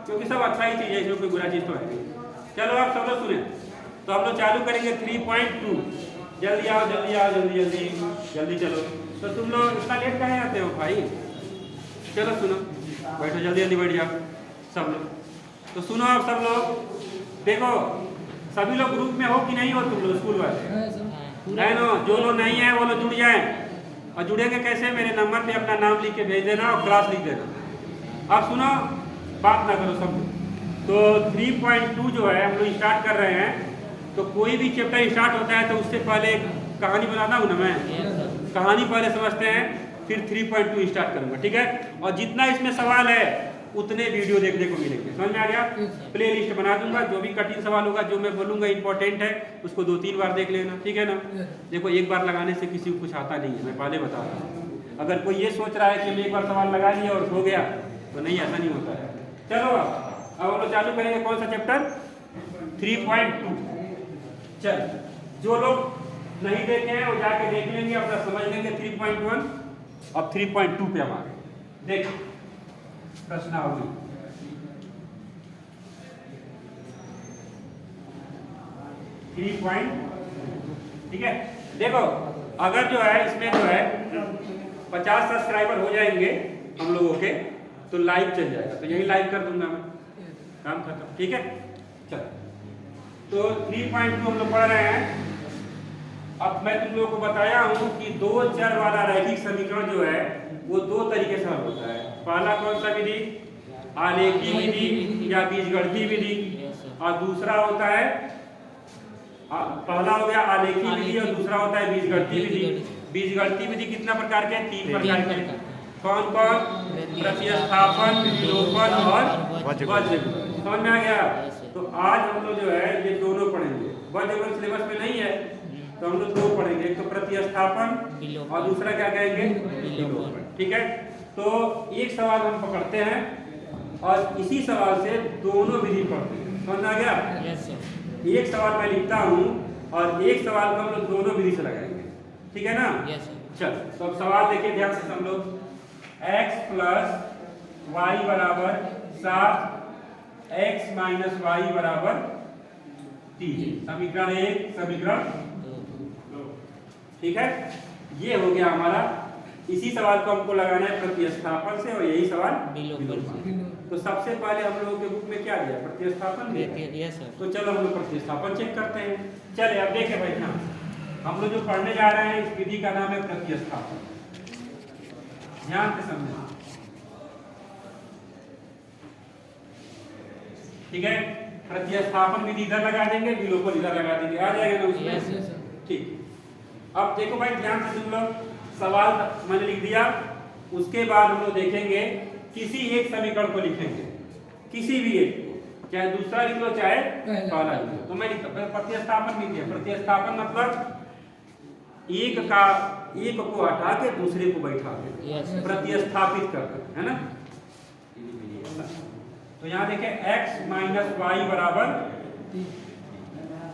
क्योंकि सब अच्छा ही चीज़ है, इसमें कोई बुरा चीज़ तो है नहीं। चलो आप सब लोग सुने, तो हम लोग चालू करेंगे 3.2। जल्दी आओ जल्दी आओ जल्दी जल्दी जल्दी चलो। तो तुम लोग इतना लेट कहाँ आते हो भाई? चलो सुनो, बैठो जल्दी जल्दी बैठ जाओ सब लोग। तो सुनो आप सब लोग, देखो सभी लोग ग्रुप में हो कि नहीं हो तुम लोग स्कूल वाले? है ना? जो लोग नहीं है वो लोग जुड़ जाए। और जुड़ेंगे कैसे? मेरे नंबर पे अपना नाम लिख के भेज देना और क्लास लिख देना। अब सुनो, बात ना करो सब। तो 3.2 जो है हम लोग स्टार्ट कर रहे हैं। तो कोई भी चैप्टर स्टार्ट होता है तो उससे पहले एक कहानी बताता हूँ ना मैं, कहानी पहले समझते हैं, फिर 3.2 स्टार्ट करूँगा, ठीक है? और जितना इसमें सवाल है उतने वीडियो देखने को मिलेंगे, समझ में आ गया? प्ले लिस्ट बना दूंगा, जो भी कठिन सवाल होगा, जो मैं बोलूँगा इंपॉर्टेंट है, उसको 2-3 बार देख लेना, ठीक है ना? देखो एक बार लगाने से किसी को कुछ आता नहीं है, मैं पहले बता रहा हूँ। अगर कोई ये सोच रहा है कि मैं एक बार सवाल लगा लिया और हो गया, तो नहीं, ऐसा नहीं होता है। चलो अब हम लोग चालू करेंगे कौन सा चैप्टर? 3.2। चल, जो लोग नहीं देखे हैं वो जाके देख लेंगे, अपना समझ लेंगे 3.1। अब 3.2 पे हमारे देख प्रश्नावली। ठीक है, देखो अगर जो है इसमें जो है 50 सब्सक्राइबर हो जाएंगे हम लोगों के, तो लाइव चल जाएगा। तो यही लाइव कर दूंगा मैं, काम खत्म, ठीक है? चल, तो 3.2 हम लोग पढ़ रहे हैं। अब मैं तुम लोगों को बताया हूं कि 2 चर वाला रैखिक समीकरण जो है वो 2 तरीके से हल होता है। पहला कौन सा विधि? आलेखी विधि या बीजगणितीय विधि। और दूसरा होता है, पहला हो गया आलेखी विधि और दूसरा होता है बीजगणितीय विधि। बीजगणितीय विधि कितना प्रकार के? 3 प्रकार के। कौन कौन? प्रतिस्थापन, विलोपन और वज्रगुणन। समझ में आ गया? तो आज हम लोग जो है ये दोनों पढ़ेंगे। वज्रगुणन सिलेबस में नहीं है तो हम लोग 2 पढ़ेंगे, एक तो प्रतिस्थापन और दूसरा क्या कहेंगे? विलोपन। ठीक है, तो एक सवाल हम पकड़ते हैं और इसी सवाल से दोनों विधि पढ़ते हैं। समझ आ गया? एक सवाल मैं लिखता हूँ और एक सवाल को हम लोग दोनों विधि से लगाएंगे, ठीक है ना? चल, तो अब सवाल देखिए ध्यान से हम लोग। x प्लस वाई बराबर 7, x माइनस वाई बराबर 3। समीकरण 1, समीकरण 2। ठीक है, ये हो गया हमारा। इसी सवाल को हमको लगाना है प्रतिस्थापन से और यही सवाल विलोपन। तो सबसे पहले हम लोगों के बुक में क्या दिया? प्रतिस्थापन दिया। तो चलो हम लोग प्रतिस्थापन चेक करते हैं। चले अब देखें भाई, ध्यान हम लोग जो पढ़ने जा रहे हैं इस विधि का नाम है प्रतिस्थापन। ध्यान से समझना, ठीक है? प्रतिस्थापन विधि इधर लगा देंगे, विलोपन इधर लगा देंगे, आ जाएगा ना उसमें? ठीक। अब देखो भाई ध्यान से सुन लो, सवाल मैंने लिख दिया, उसके बाद हम लोग देखेंगे किसी एक समीकरण को लिखेंगे, किसी भी एक को, चाहे दूसरा लिख लो चाहे पहला लिख लो। तो मैं लिखता प्रतिस्थापन लिख दिया। प्रतिस्थापन मतलब एक को हटा के दूसरे को बैठा के प्रतिस्थापित करना, है ना? तो यहाँ देखें x माइनस वाई बराबर,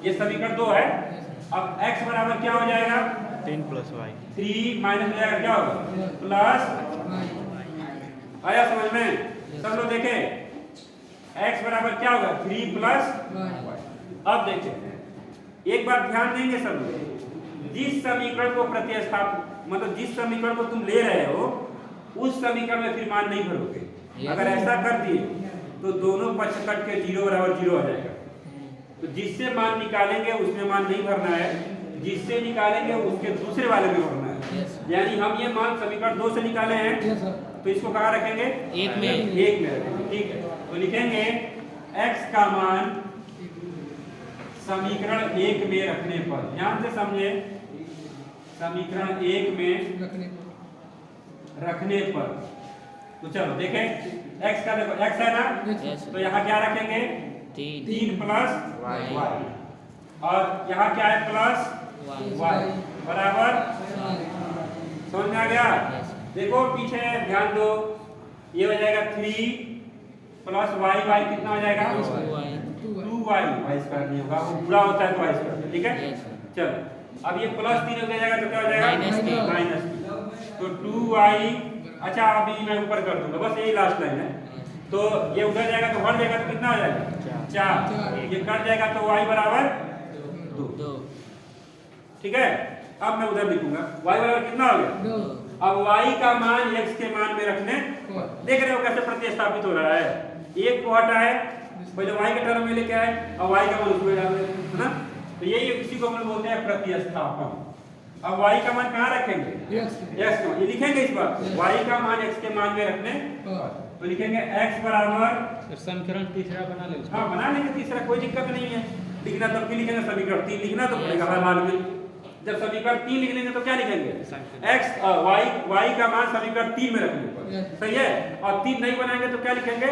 ये समीकरण 2 है। अब x बराबर क्या हो जाएगा? 3 प्लस वाई। 3 माइनस हो जाएगा क्या होगा? प्लस। आया समझ में? सब लोग देखें x बराबर क्या होगा? 3 प्लस वाई। अब देखें, एक बार ध्यान देंगे सब लोग, जिस समीकरण को प्रतिस्थापित मतलब जिस समीकरण को तुम ले रहे हो उस समीकरण में फिर मान नहीं भरोगे। अगर ऐसा कर दिए तो दोनों पक्ष कट के 0 बराबर 0 आ जाएगा। तो जिससे मान निकालेंगे उसमें मान नहीं भरना है, जिससे निकालेंगे उसके दूसरे वाले में भरना है। यानी हम ये मान समीकरण 2 से निकाले हैं तो इसको कहाँ रखेंगे? एक में रखेंगे, ठीक है? तो लिखेंगे x का मान समीकरण 1 में रखने पर, ध्यान से समझे, समीकरण 1 में रखने पर। तो चलो देखें x का, देखो x है ना, तो यहाँ क्या रखेंगे? 3 प्लस वाई और यहाँ क्या है? प्लस वाई बराबर। समझ में आ गया? देखो पीछे ध्यान दो, ये हो जाएगा 3 प्लस वाई, वाई कितना हो जाएगा? 2y। वाई स्क्वायर नहीं होगा, वो पूरा होता है तो वाई स्क्वायर, ठीक है? चलो अब ये प्लस 3 हो जाएगा तो क्या हो जाएगा? माइनस 3। तो 2y। अच्छा अभी मैं ऊपर कर दूंगा, बस यही लास्ट लाइन है। तो ये उधर जाएगा तो हट जाएगा तो कितना हो जाएगा 4, ये कट जाएगा तो y बराबर 2। ठीक है, अब मैं उधर लिखूंगा y बराबर कितना हो गया 2। अब y का मान x के मान में रखने, देख रहे हो कैसे प्रतिस्थापित हो रहा है, एक को हटाए पहले y के टर्म में लेके आए और y का मान उसमें डाल देते हैं, है ना। तो यही इसी को हम बोलते हैं प्रतिस्थापन। अब y का मान कहाँ रखेंगे x का मान, ये लिखेंगे इस बार y का मान x के मान में रखने, तो लिखेंगे x बराबर समीकरण तीसरा बना ले। हाँ बना लेंगे तीसरा, कोई दिक्कत नहीं है, लिखना तब भी लिखेंगे, समीकरण 3 लिखना तो पड़ेगा हर हाल में। जब समीकरण 3 लिख लेंगे तो क्या लिखेंगे y का मान समीकरण 3 में रखने, सही है। और 3 नहीं बनाएंगे तो क्या लिखेंगे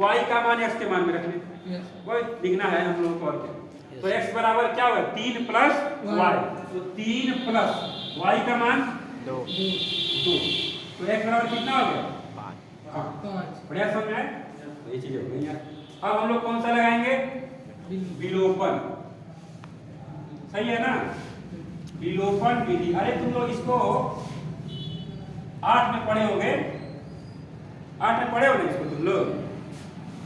y का मान x के मान में रखने, वही लिखना है हम लोगों को। और तो x बराबर क्या होगा 3 प्लस y, तो 3 प्लस y का मान 2, तो x बराबर कितना हो गया 5। बढ़िया समझ में आया, तो ये चीजें हो गई यार। अब हम लोग कौन सा लगाएंगे विलोपन, सही है ना, विलोपन विधि। अरे तुम लोग इसको 8 में पढ़े होगे, 8 में पढ़े होगे इसको, तुम लोग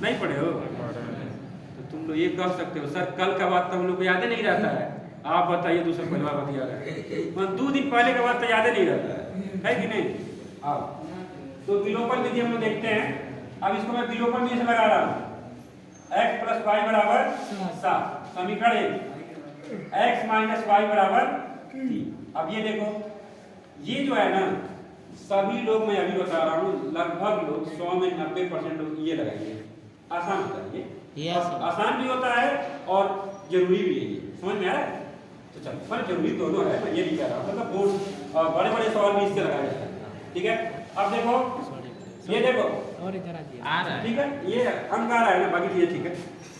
नहीं पढ़े हो तो तुम लोग ये कह सकते हो सर कल का बात तो हम लोग को याद ही नहीं रहता है, आप बताइए दूसरा पहला बता रहा है, 2 दिन पहले का बात तो याद ही नहीं रहता है कि नहीं। अब तो विलोपन विधि हम लोग देखते हैं। अब इसको मैं विलोपन विधि से लगा रहा हूँ, x प्लस वाई बराबर 7, समीकरण 1 x माइनस वाई बराबर 3। अब ये देखो, ये जो है ना सभी लोग, मैं अभी बता रहा हूँ लगभग लोग 100 में 90% लोग ये लगाएंगे, आसान होता है ये, आसान भी होता है और जरूरी भी है, ये समझ में आ रहा है। तो चलो पर जरूरी दोनों है, मैं ये नहीं कह रहा हूँ, मतलब बोर्ड बड़े बड़े सवाल भी इससे लगाए जाते हैं। ठीक है, अब देखो ये देखो और इधर आ रहा है, ठीक है, ये अंक आ रहा है ना, बाकी चीजें ठीक है।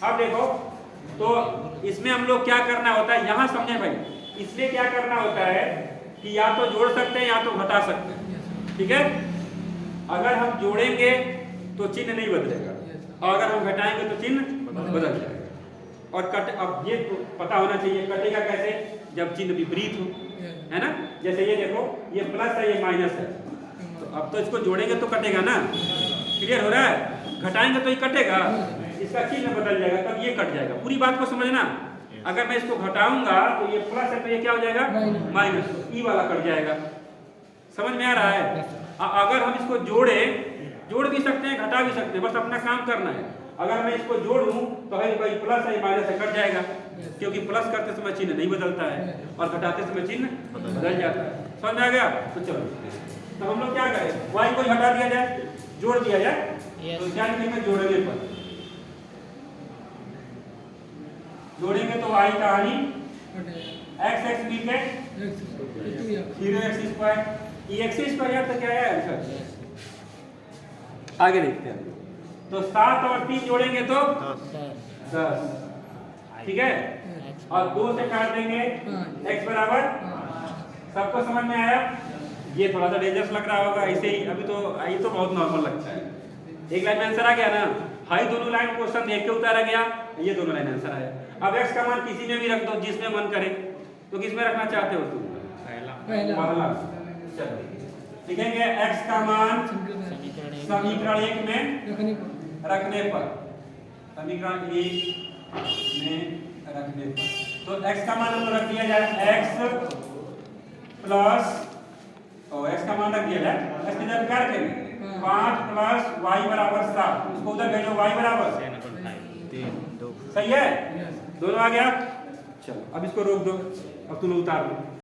अब देखो तो इसमें हम लोग क्या करना होता है, यहाँ समझे भाई, इसलिए क्या करना होता है कि या तो जोड़ सकते हैं या तो घटा सकते हैं। ठीक है, अगर हम जोड़ेंगे तो चिन्ह नहीं बदलेगा, और अगर हम घटाएंगे तो चिन्ह बदल जाएगा। और कट, अब ये तो पता होना चाहिए कटेगा कैसे, जब चिन्ह विपरीत हो, है ना। जैसे ये देखो, ये प्लस है ये माइनस है, तो अब तो इसको जोड़ेंगे तो कटेगा ना, क्लियर हो रहा है। घटाएंगे तो ये कटेगा, इसका चिन्ह बदल जाएगा, तब ये कट जाएगा। पूरी बात को समझना, अगर मैं इसको घटाऊंगा तो ये प्लस है तो ये क्या हो जाएगा माइनस, ई वाला कट जाएगा। समझ में आ रहा है। अगर हम इसको जोड़ भी सकते हैं, घटा भी सकते हैं, बस अपना काम करना है। अगर मैं इसको जोड़ूं तो है भाई प्लस है माइनस है कट जाएगा, क्योंकि प्लस करते समय चिन्ह नहीं बदलता है और घटाते समय चिन्ह बदल जाता है। समझ में आ गया। तो चलो तो हम लोग क्या करें, y को हटा दिया जाए, जोड़ दिया जाए, तो क्या लिखेंगे जोड़ने पर, जोड़ेंगे तो y का हानि x x मिलके 0x स्क्वायर, ये x स्क्वायर तो क्या है आंसर। आगे देखते हैं, तो 7 और 3 जोड़ेंगे तो 10, ठीक है, और 2 से काट देंगे x बराबर, सबको समझ में आया। ये थोड़ा सा डेंजरस लग रहा होगा, ऐसे ही अभी तो ये तो बहुत नॉर्मल लगता है। एक लाइन में आंसर आ गया ना, हाई दोनों लाइन क्वेश्चन देख के उतारा गया, ये दोनों लाइन आंसर आया। अब x का मान किसी में भी रख दो जिसमें मन करे, तो किसमें रखना चाहते हो तुम, पहला। चलो लिखेंगे x का मान समीकरण 1 में रखने पर, समीकरण 1 में रखने पर, तो x का मान हम रख दिया जाए x प्लस, और x का मान रख दिया जाए, x की जगह क्या रखेंगे 5 प्लस y बराबर 7, उसको उधर भेजो y बराबर 3, सही है, दोनों आ गया। चलो अब इसको रोक दो, अब तुम उतार लो।